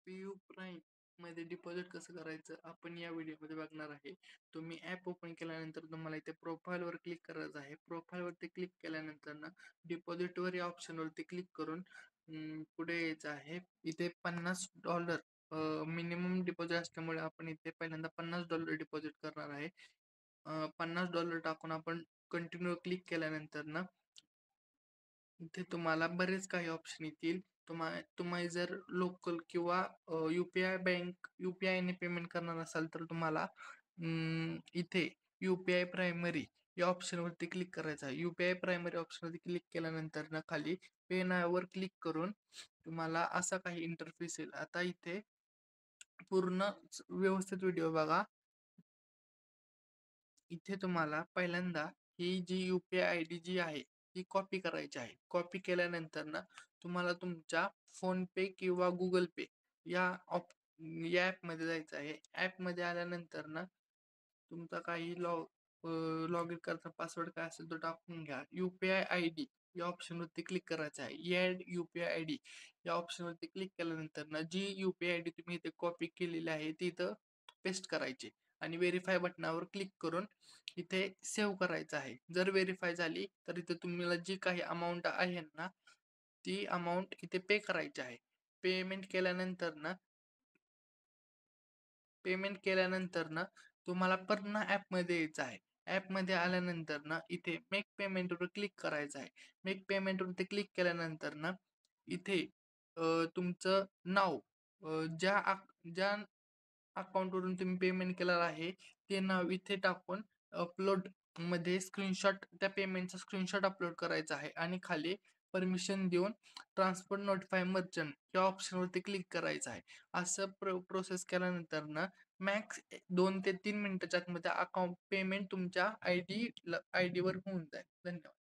PU प्राईममध्ये deposit कसं करायचं आपण या व्हिडिओमध्ये बघणार आहे. तुम्ही ॲप ओपन केल्यानंतर तुम्हाला इथे प्रोफाईलवर क्लिक करायचं आहे. प्रोफाईलवरती क्लिक केल्यानंतर ना डिपॉझिटवर या ऑप्शनवरती क्लिक करून पुढे यायचं आहे. इथे $50 मिनिमम डिपॉझिट असल्यामुळे आपण इथे पहिल्यांदा $50 डिपॉझिट करणार आहे. $50 टाकून आपण कंटिन्यू क्लिक केल्यानंतर ना इथे तुम्हाला बरेच काही ऑप्शन येतील. तुम्ही जर लोकल किंवा यू-पी-आय बँक यू-पी-आयने पेमेंट करणार असाल तर तुम्हाला इथे यू-पी-आय प्रायमरी या ऑप्शनवरती क्लिक करायचं आहे. यू-पी-आय प्रायमरी ऑप्शनवरती क्लिक केल्यानंतर ना खाली पे नाववर क्लिक करून तुम्हाला असा काही इंटरफेस येईल. आता इथे पूर्ण व्यवस्थित व्हिडिओ बघा. इथे तुम्हाला पहिल्यांदा ही जी यू-पी-आय आयडी जी आहे ती कॉपी करायची आहे. कॉपी केल्यानंतर ना तुम्हाला तुमच्या फोनपे किंवा गुगल पे या या ॲपमध्ये जायचं आहे. ॲपमध्ये आल्यानंतर ना तुमचा काही लॉग इन करता पासवर्ड काय असेल तो टाकून घ्या. यू-पी-आय आयडी या ऑप्शनवरती क्लिक करायचं आहे. ॲड यू-पी-आय आयडी या ऑप्शनवरती क्लिक केल्यानंतर ना जी यू-पी-आय आयडी तुम्ही इथे कॉपी केलेली आहे ती इथं पेस्ट करायची आणि व्हेरीफाय बटनावर क्लिक करून इथे सेव्ह करायचं आहे. जर व्हेरीफाय झाली तर इथे तुम्हाला जी काही अमाऊंट आहे ना ती अमाऊंट इथे पे करायची आहे. पेमेंट केल्यानंतर ना तुम्हाला पुन्हा ॲपमध्ये यायचं आहे. ॲपमध्ये आल्यानंतर ना इथे मेक पेमेंटवर क्लिक करायचं आहे. मेक पेमेंटवरती क्लिक केल्यानंतर ना इथे तुमचं नाव ज्या अकाउंटवरून तुम्ही पेमेंट केलेलं आहे ते नाव इथे टाकून अपलोडमध्ये स्क्रीनशॉट त्या पेमेंटचा स्क्रीनशॉट अपलोड करायचा आहे आणि खाली परमिशन देऊन ट्रान्सफर नोटिफाय मर्चंट या ऑप्शनवरती क्लिक करायचं आहे. असं प्रोसेस केल्यानंतर ना मॅक्स 2 ते 3 मिनिटाच्या आतमध्ये अकाउंट पेमेंट तुमच्या आयडीवर होऊन जाईल. धन्यवाद.